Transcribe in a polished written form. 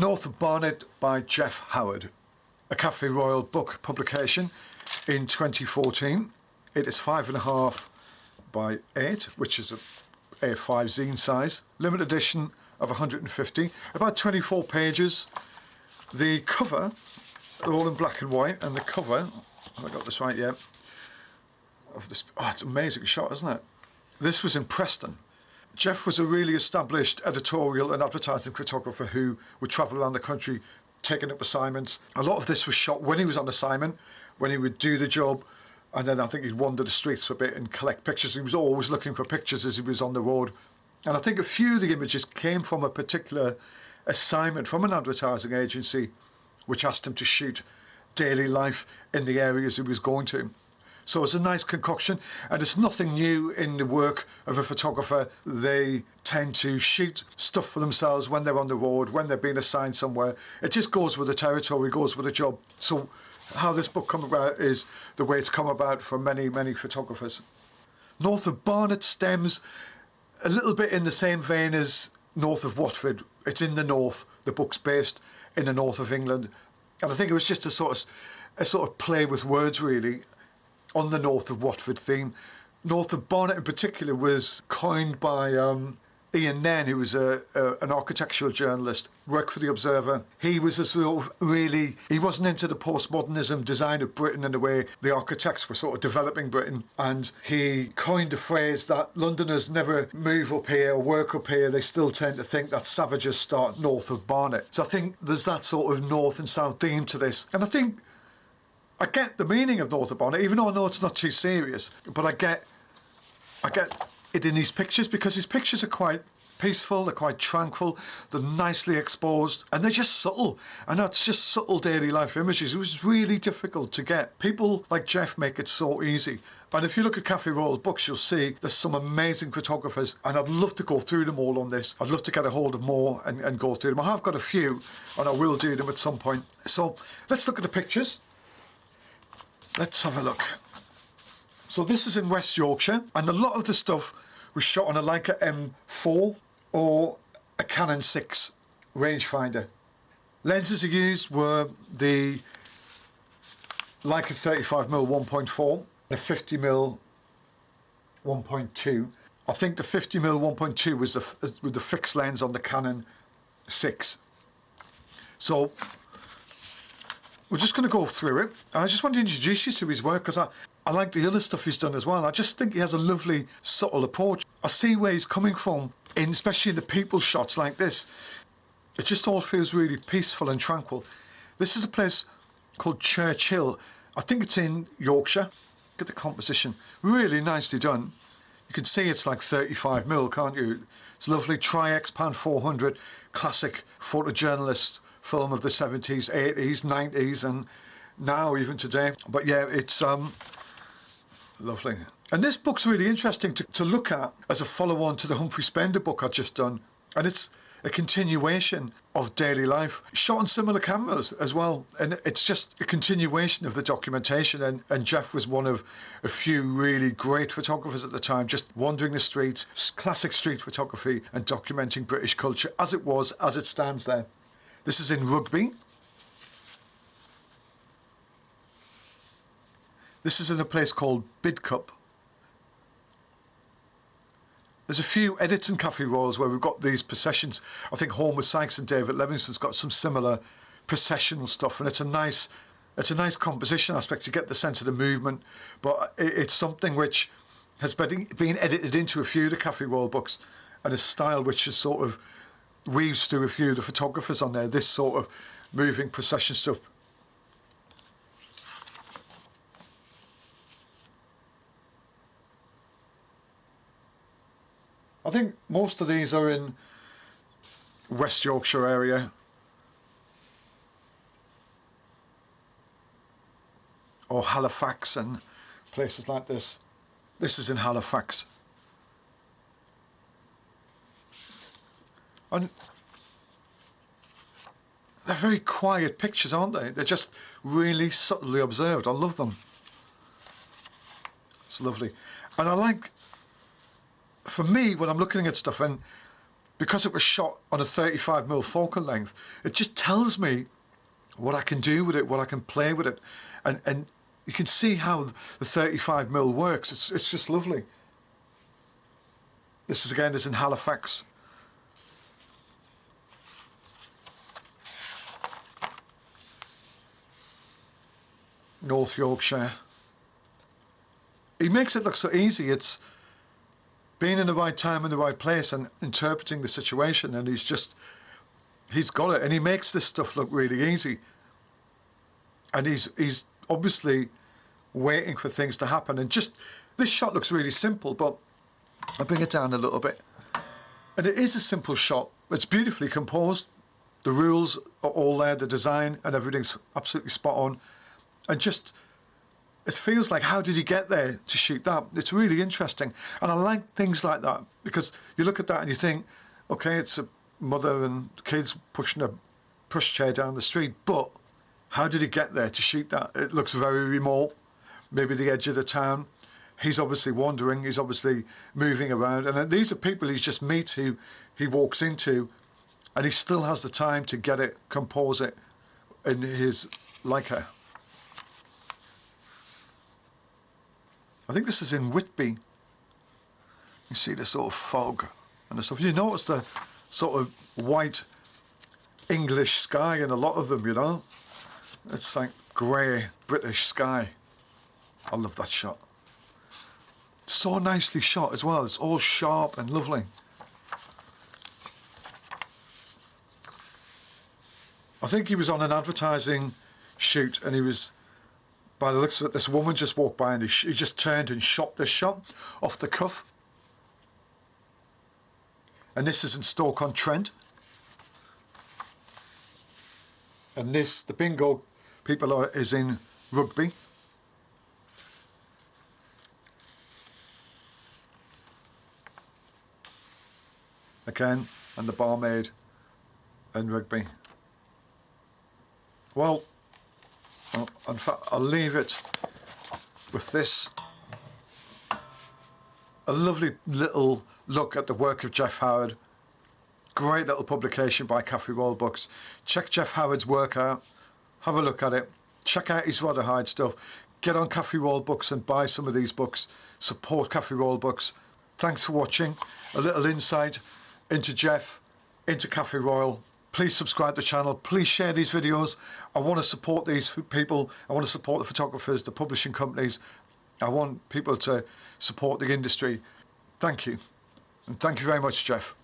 North of Barnet by Geoff Howard, a Café Royal book publication in 2014. It is 5.5 by 8, which is a A5 zine size, limited edition of 150, about 24 pages. The cover, they're all in black and white, and the cover, have I got this right yet? Of this, oh, it's an amazing shot, isn't it? This was in Preston. Geoff was a really established editorial and advertising photographer who would travel around the country taking up assignments. A lot of this was shot when he was on assignment, when he would do the job, and then I think he'd wander the streets for a bit and collect pictures. He was always looking for pictures as he was on the road. And I think a few of the images came from a particular assignment from an advertising agency which asked him to shoot daily life in the areas he was going to. So it's a nice concoction, and it's nothing new in the work of a photographer. They tend to shoot stuff for themselves when they're on the road, when they're being assigned somewhere. It just goes with the territory, goes with the job. So how this book come about is the way it's come about for many, many photographers. North of Barnet stems a little bit in the same vein as North of Watford. It's in the north. The book's based in the north of England. And I think it was just a sort of play with words, really, on the North of Watford theme. North of Barnet in particular was coined by Ian Nairn, who was an architectural journalist, worked for The Observer. He was a sort of really, he wasn't into the postmodernism design of Britain in the way the architects were sort of developing Britain. And he coined a phrase that Londoners never move up here or work up here. They still tend to think that savages start north of Barnet. So I think there's that sort of north and south theme to this. And I think I get the meaning of North of Barnet, even though I know it's not too serious, but I get it in his pictures, because his pictures are quite peaceful, they're quite tranquil, they're nicely exposed, and they're just subtle. And that's just subtle daily life images. It was really difficult to get. People like Geoff make it so easy. And if you look at Café Royal's books, you'll see there's some amazing photographers, and I'd love to go through them all on this. I'd love to get a hold of more and go through them. I have got a few, and I will do them at some point. So let's look at the pictures. Let's have a look. So this is in West Yorkshire, and a lot of the stuff was shot on a Leica M4 or a Canon 6 rangefinder. Lenses used were the Leica 35mm 1.4 and a 50mm 1.2. I think the 50mm 1.2 was with the fixed lens on the Canon 6. So we're just going to go through it. And I just want to introduce you to his work, because I like the other stuff he's done as well. I just think he has a lovely, subtle approach. I see where he's coming from, especially in the people shots like this. It just all feels really peaceful and tranquil. This is a place called Churchill. I think it's in Yorkshire. Look at the composition. Really nicely done. You can see it's like 35mm, can't you? It's lovely. Tri-X Pan 400, classic photojournalist film of the 70s, 80s, 90s, and now even today. But yeah, it's lovely. And this book's really interesting to look at as a follow-on to the Humphrey Spender book I've just done. And it's a continuation of daily life, shot on similar cameras as well. And it's just a continuation of the documentation. And Geoff was one of a few really great photographers at the time, just wandering the streets, classic street photography, and documenting British culture as it was, as it stands there. This is in Rugby. This is in a place called Bidcup. There's a few edits in Café Royals where we've got these processions. I think Homer Sykes and David Livingston's got some similar processional stuff, and it's a nice composition aspect. You get the sense of the movement, but it's something which has been edited into a few of the Café Royal books, and a style which is sort of weaves through a few of the photographers on there, this sort of moving procession stuff. I think most of these are in West Yorkshire area. Or Halifax and places like this. This is in Halifax. And they're very quiet pictures, aren't they? They're just really subtly observed. I love them. It's lovely. And I like, for me, when I'm looking at stuff, and because it was shot on a 35mm focal length, it just tells me what I can do with it, what I can play with it. And you can see how the 35mm works. It's just lovely. This is in Halifax. North Yorkshire. He makes it look so easy. It's being in the right time in the right place and interpreting the situation, and he's got it, and he makes this stuff look really easy. And he's obviously waiting for things to happen. And just this shot looks really simple, but I'll bring it down a little bit. And it is a simple shot. It's beautifully composed. The rules are all there, the design and everything's absolutely spot on. And just, it feels like, how did he get there to shoot that? It's really interesting. And I like things like that, because you look at that and you think, okay, it's a mother and kids pushing a pushchair down the street, but how did he get there to shoot that? It looks very remote, maybe the edge of the town. He's obviously wandering, he's obviously moving around. And these are people he's just met who he walks into, and he still has the time to get it, compose it in his Leica. I think this is in Whitby. You see the sort of fog and the stuff. You notice the sort of white English sky in a lot of them, you know. It's like grey British sky. I love that shot. So nicely shot as well. It's all sharp and lovely. I think he was on an advertising shoot, and he was, by the looks of it, this woman just walked by and he just turned and shot this shot off the cuff. And this is in Stoke-on-Trent. And this, the bingo people is in Rugby. Again, and the barmaid in Rugby. Well, in fact, I'll leave it with this. A lovely little look at the work of Geoff Howard. Great little publication by Cafe Royal Books. Check Geoff Howard's work out. Have a look at it. Check out his Rod Hide stuff. Get on Cafe Royal Books and buy some of these books. Support Cafe Royal Books. Thanks for watching. A little insight into Geoff, into Cafe Royal. Please subscribe to the channel. Please share these videos. I want to support these people. I want to support the photographers, the publishing companies. I want people to support the industry. Thank you. And thank you very much, Geoff.